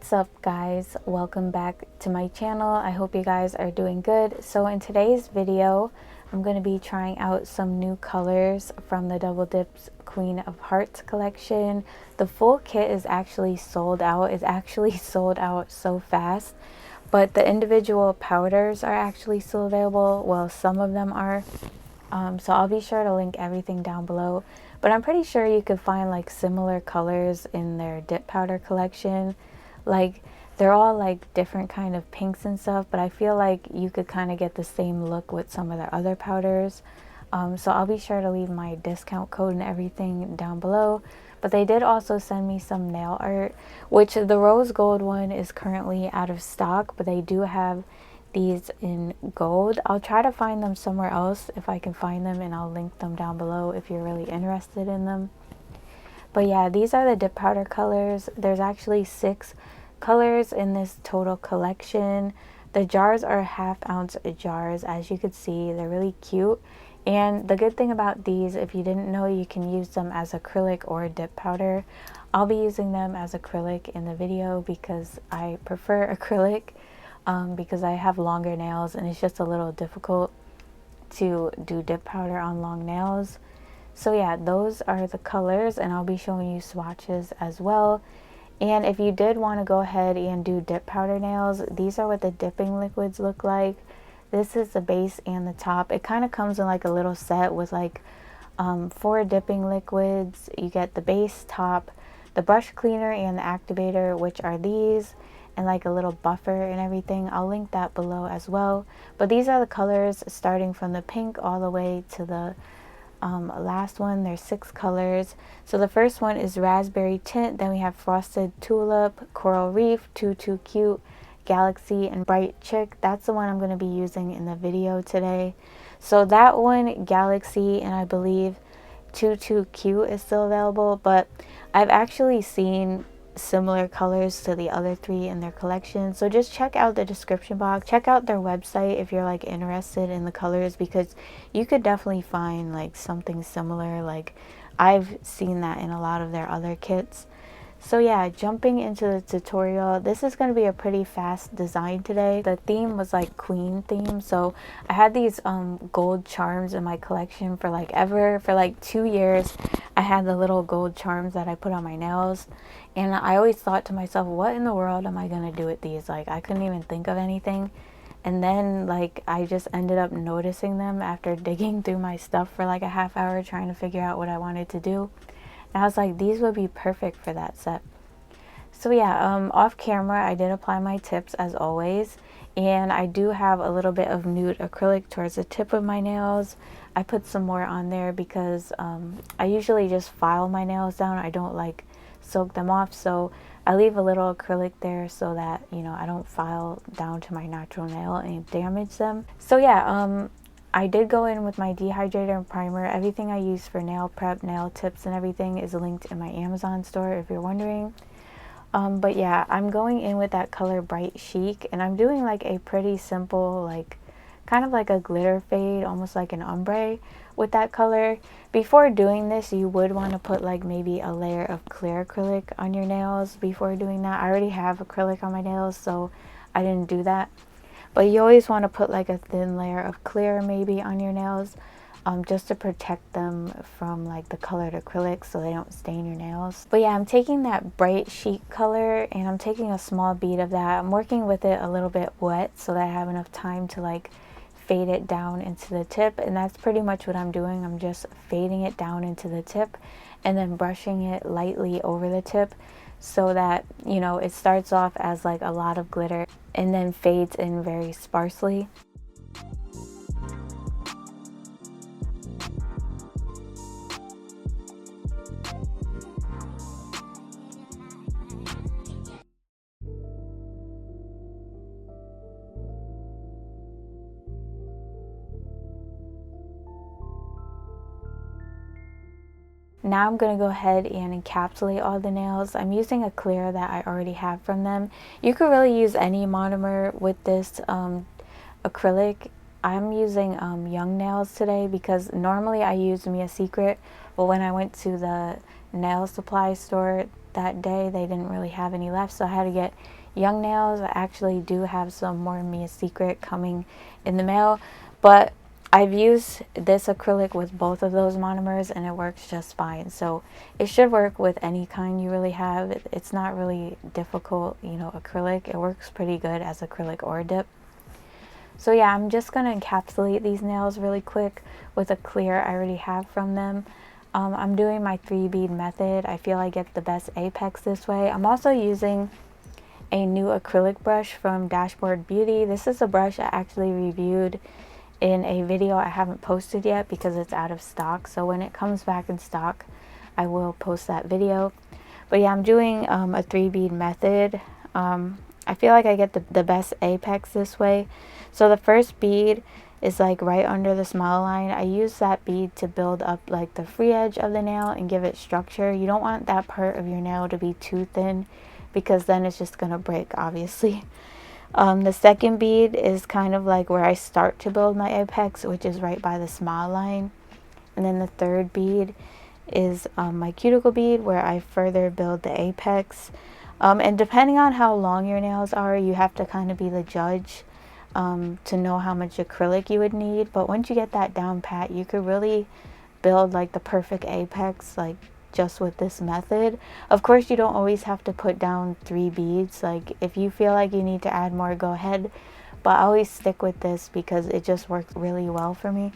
What's up guys, welcome back to my channel. I hope you guys are doing good. So in today's video I'm going to be trying out some new colors from the Double Dips Queen of Hearts collection. The full kit is actually sold out. It's actually sold out so fast, but the individual powders are actually still available. Well, some of them are. So I'll be sure to link everything down below, but I'm pretty sure you could find like similar colors in their dip powder collection. Like they're all like different kind of pinks and stuff, but I feel like you could kind of get the same look with some of their other powders. So I'll be sure to leave my discount code and everything down below. But they did also send me some nail art, which the rose gold one is currently out of stock, but they do have these in gold. I'll try to find them somewhere else if I can find them, and I'll link them down below if you're really interested in them. But yeah, these are the dip powder colors. There's actually 6 colors in this total collection. The jars are ½ ounce jars. As you could see, they're really cute. And the good thing about these, if you didn't know, you can use them as acrylic or dip powder. I'll be using them as acrylic in the video because I prefer acrylic, because I have longer nails and it's just a little difficult to do dip powder on long nails. So yeah, those are the colors, and I'll be showing you swatches as well. And if you did want to go ahead and do dip powder nails, these are what the dipping liquids look like. This is the base and the top. It kind of comes in like a little set with like 4 dipping liquids. You get the base, top, the brush cleaner, and the activator, which are these, and like a little buffer and everything. I'll link that below as well. But these are the colors starting from the pink all the way to the last one. There's 6 colors. So the first one is raspberry tint, then we have frosted tulip, coral reef, too cute, galaxy, and bright chick. That's the one I'm going to be using in the video today. So that one, galaxy, and I believe too cute is still available, but I've actually seen similar colors to the other 3 in their collection. So just check out the description box, check out their website if you're like interested in the colors, because you could definitely find like something similar. Like I've seen that in a lot of their other kits. So yeah, jumping into the tutorial, this is going to be a pretty fast design today. The theme was like queen theme, so I had these gold charms in my collection for like ever. For like 2 years I had the little gold charms that I put on my nails, and I always thought to myself, what in the world am I going to do with these? Like I couldn't even think of anything. And then like I just ended up noticing them after digging through my stuff for like a ½ hour trying to figure out what I wanted to do. And I was like, these would be perfect for that set. So yeah, off camera I did apply my tips as always, and I do have a little bit of nude acrylic towards the tip of my nails. I put some more on there because I usually just file my nails down. I don't like soak them off, so I leave a little acrylic there so that, you know, I don't file down to my natural nail and damage them. So yeah, I did go in with my dehydrator and primer. Everything I use for nail prep, nail tips, and everything is linked in my Amazon store if you're wondering. But yeah, I'm going in with that color Bright Chic, and I'm doing like a pretty simple, like kind of like a glitter fade, almost like an ombre with that color. Before doing this, you would want to put like maybe a layer of clear acrylic on your nails before doing that. I already have acrylic on my nails, so I didn't do that. But you always want to put like a thin layer of clear maybe on your nails, just to protect them from like the colored acrylic so they don't stain your nails. But yeah, I'm taking that Bright Chic color and I'm taking a small bead of that. I'm working with it a little bit wet so that I have enough time to like fade it down into the tip, and that's pretty much what I'm doing. I'm just fading it down into the tip and then brushing it lightly over the tip so that, you know, it starts off as like a lot of glitter and then fades in very sparsely. Now I'm going to go ahead and encapsulate all the nails. I'm using a clear that I already have from them. You could really use any monomer with this acrylic. I'm using Young Nails today because normally I use Mia Secret, but when I went to the nail supply store that day. They didn't really have any left, so I had to get young nails. I actually do have some more Mia Secret coming in the mail, but I've used this acrylic with both of those monomers and it works just fine. So it should work with any kind you really have. It's not really difficult, you know, acrylic. It works pretty good as acrylic or dip. So yeah, I'm just going to encapsulate these nails really quick with a clear I already have from them. I'm doing my 3-bead method. I feel I get the best apex this way. I'm also using a new acrylic brush from Dashboard Beauty. This is a brush I actually reviewed in a video I haven't posted yet because it's out of stock. So when it comes back in stock, I will post that video. But yeah, I'm doing a 3-bead method. I feel like I get the best apex this way. So the first bead is like right under the smile line. I use that bead to build up like the free edge of the nail and give it structure. You don't want that part of your nail to be too thin because then it's just gonna break, obviously. The second bead is kind of like where I start to build my apex, which is right by the smile line. And then the third bead is my cuticle bead, where I further build the apex. And depending on how long your nails are, you have to kind of be the judge to know how much acrylic you would need. But once you get that down pat, you could really build like the perfect apex, like just with this method. Of course, you don't always have to put down 3 beads. Like if you feel like you need to add more, go ahead. But I always stick with this because it just works really well for me.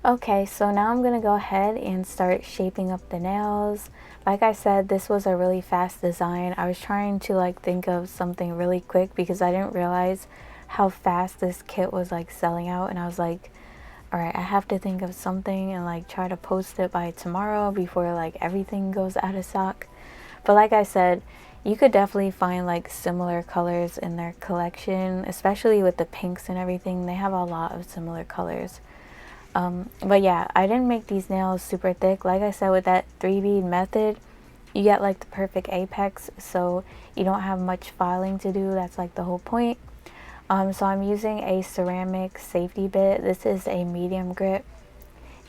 Okay, so now I'm going to go ahead and start shaping up the nails. Like I said, this was a really fast design. I was trying to like think of something really quick because I didn't realize how fast this kit was like selling out, and I was like, all right, I have to think of something and like try to post it by tomorrow before like everything goes out of stock. But like I said, you could definitely find like similar colors in their collection, especially with the pinks and everything. They have a lot of similar colors. But yeah, I didn't make these nails super thick. Like I said, with that 3-bead method, you get like the perfect apex, so you don't have much filing to do. That's like the whole point. So I'm using a ceramic safety bit. This is a medium grit,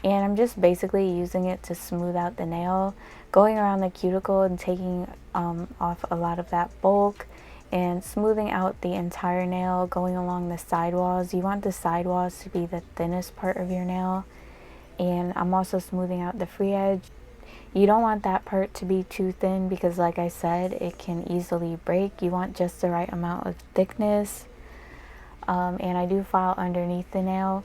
and I'm just basically using it to smooth out the nail, going around the cuticle and taking off a lot of that bulk and smoothing out the entire nail, going along the sidewalls. You want the sidewalls to be the thinnest part of your nail, And I'm also smoothing out the free edge. You don't want that part to be too thin because, like I said, it can easily break. You want just the right amount of thickness. And I do file underneath the nail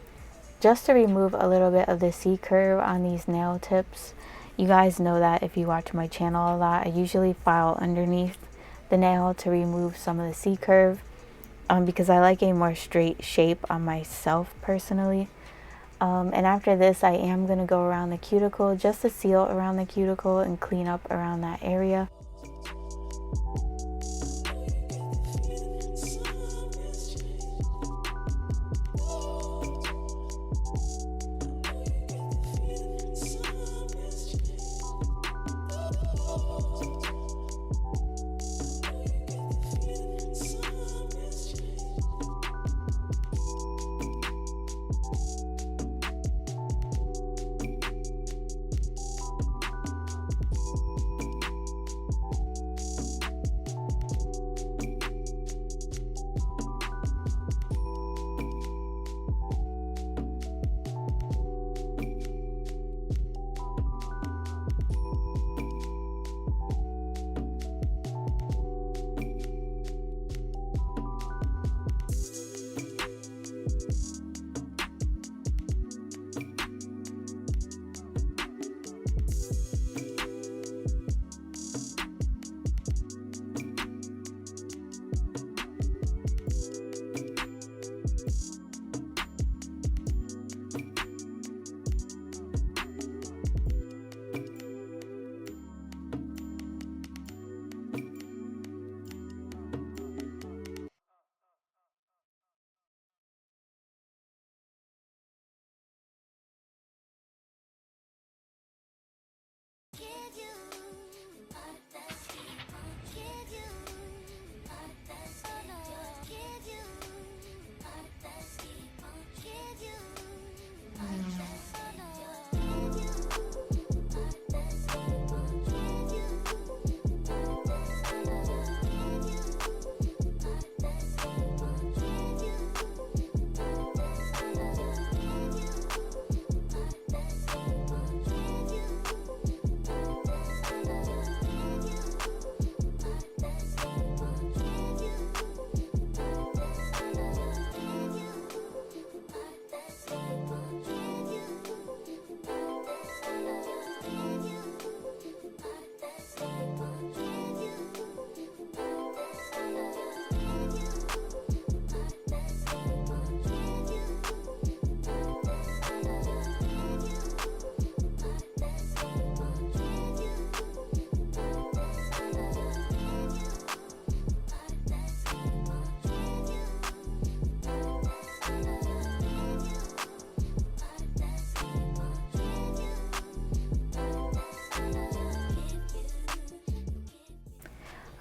just to remove a little bit of the C-curve on these nail tips. You guys know that if you watch my channel a lot, I usually file underneath the nail to remove some of the C-curve because I like a more straight shape on myself personally. And after this, I am going to go around the cuticle just to seal around the cuticle and clean up around that area.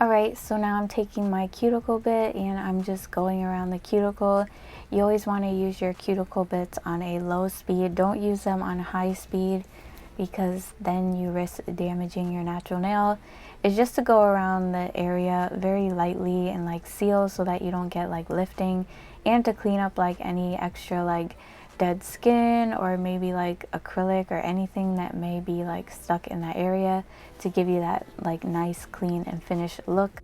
Alright, so now I'm taking my cuticle bit and I'm just going around the cuticle. You always want to use your cuticle bits on a low speed. Don't use them on high speed because then you risk damaging your natural nail. It's just to go around the area very lightly and like seal so that you don't get like lifting, and to clean up like any extra like dead skin or maybe like acrylic or anything that may be like stuck in that area, to give you that like nice clean and finished look.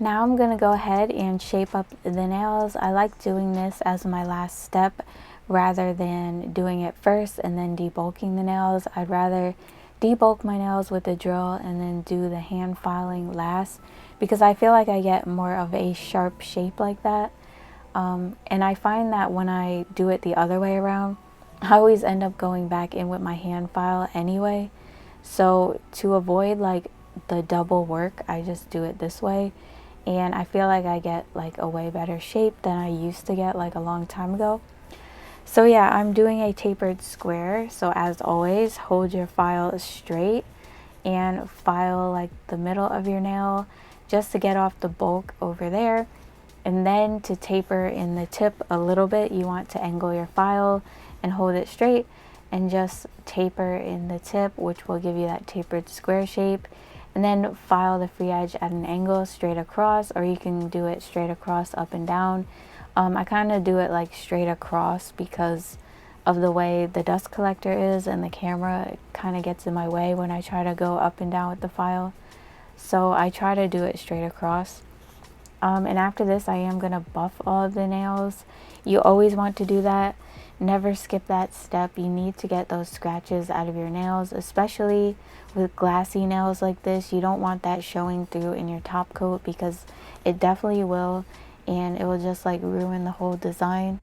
Now I'm going to go ahead and shape up the nails. I like doing this as my last step rather than doing it first and then debulking the nails. I'd rather debulk my nails with the drill and then do the hand filing last, because I feel like I get more of a sharp shape like that. And I find that when I do it the other way around, I always end up going back in with my hand file anyway. So to avoid like the double work, I just do it this way. and I feel like I get like a way better shape than I used to get like a long time ago. So yeah, I'm doing a tapered square. So as always, hold your file straight and file like the middle of your nail just to get off the bulk over there. And then to taper in the tip a little bit, you want to angle your file and hold it straight and just taper in the tip, which will give you that tapered square shape. And then file the free edge at an angle straight across, or you can do it straight across, up and down. I kind of do it like straight across because of the way the dust collector is, and the camera kind of gets in my way when I try to go up and down with the file. So I try to do it straight across. And after this, I am going to buff all of the nails. You always want to do that. Never skip that step. You need to get those scratches out of your nails, especially with glassy nails like this. You don't want that showing through in your top coat, because it definitely will, and it will just like ruin the whole design.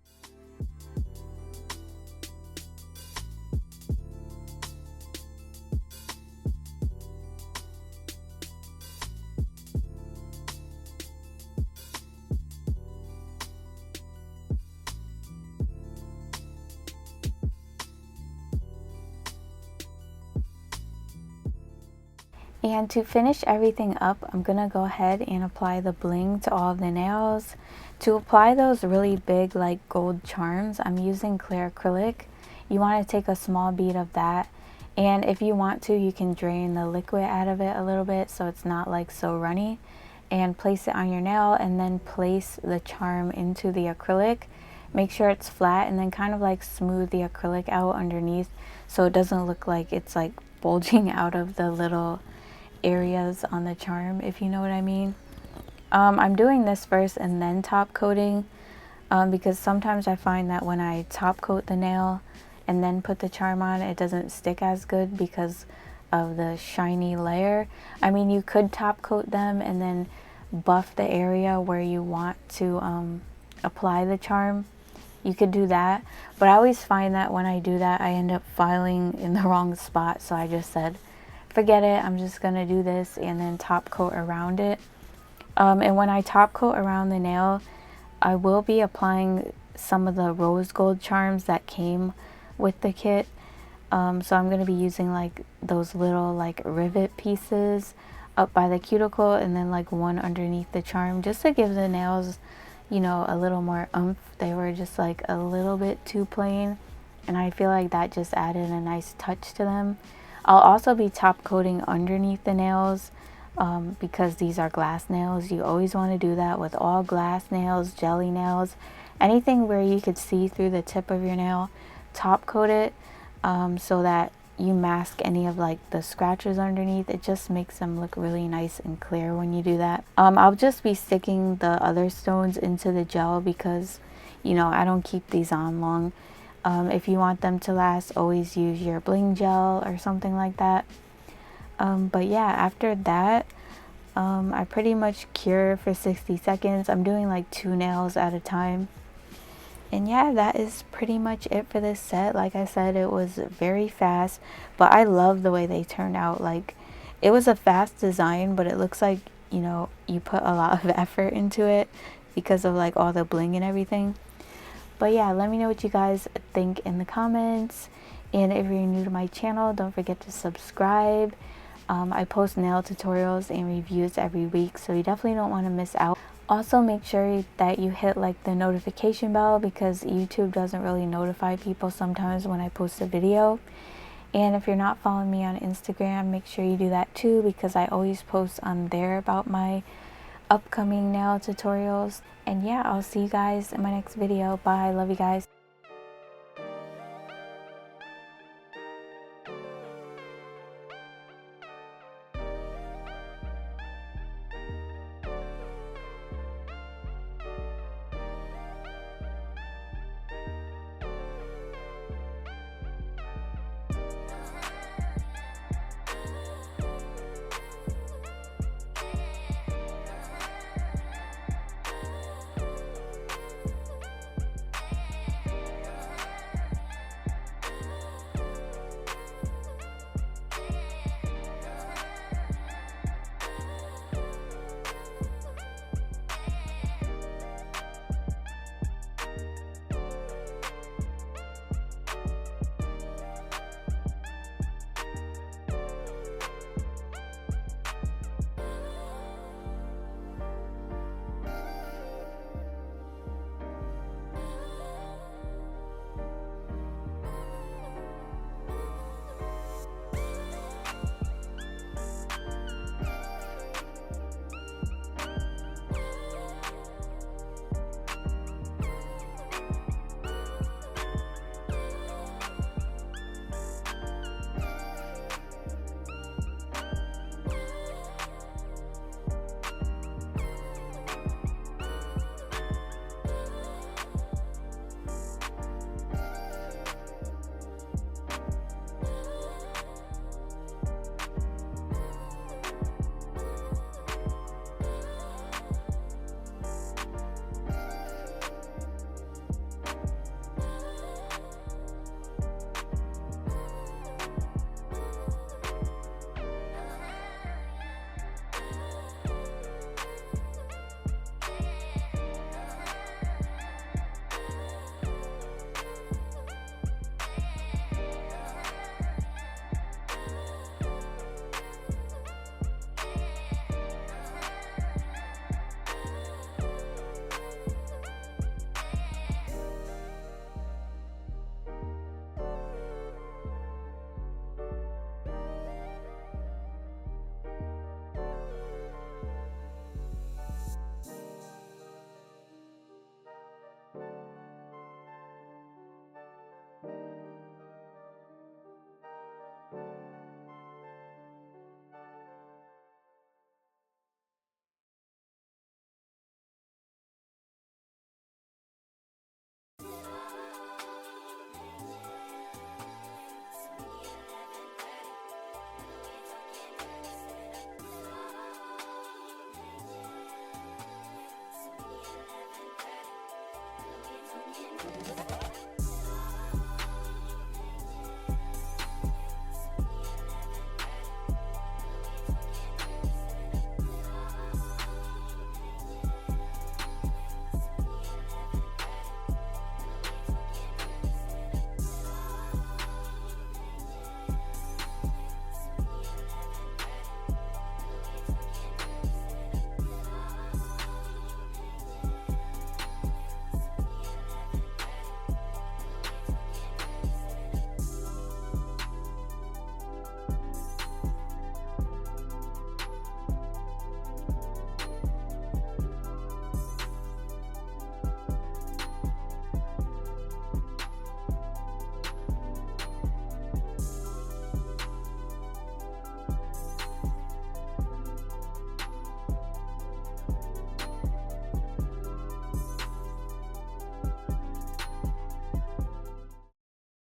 And to finish everything up, I'm going to go ahead and apply the bling to all of the nails. To apply those really big like gold charms, I'm using clear acrylic. You want to take a small bead of that, and if you want to, you can drain the liquid out of it a little bit so it's not like so runny, and place it on your nail, and then place the charm into the acrylic. Make sure it's flat, and then kind of like smooth the acrylic out underneath so it doesn't look like it's like bulging out of the little areas on the charm, if you know what I mean. I'm doing this first and then top coating, because sometimes I find that when I top coat the nail and then put the charm on, it doesn't stick as good because of the shiny layer. I mean, you could top coat them and then buff the area where you want to apply the charm. You could do that, but I always find that when I do that, I end up filing in the wrong spot. So I just said, forget it, I'm just gonna do this and then top coat around it. And when I top coat around the nail, I will be applying some of the rose gold charms that came with the kit. So I'm gonna be using like those little like rivet pieces up by the cuticle, and then like one underneath the charm, just to give the nails, you know, a little more oomph. They were just like a little bit too plain, and I feel like that just added a nice touch to them. I'll also be top coating underneath the nails, because these are glass nails. You always want to do that with all glass nails, jelly nails, anything where you could see through the tip of your nail. Top coat it, so that you mask any of like the scratches underneath. It just makes them look really nice and clear when you do that. I'll just be sticking the other stones into the gel because, you know, I don't keep these on long. If you want them to last, always use your bling gel or something like that. But yeah, after that, I pretty much cure for 60 seconds. I'm doing like 2 nails at a time. And yeah, that is pretty much it for this set. Like I said, it was very fast, but I love the way they turned out. Like, it was a fast design, but it looks like, you know, you put a lot of effort into it because of like all the bling and everything. But yeah, let me know what you guys think in the comments. And if you're new to my channel, don't forget to subscribe. I post nail tutorials and reviews every week, so you definitely don't want to miss out. Also, make sure that you hit like the notification bell, because YouTube doesn't really notify people sometimes when I post a video. And if you're not following me on Instagram, make sure you do that too, because I always post on there about my upcoming nail tutorials. And yeah, I'll see you guys in my next video. Bye. Love you guys.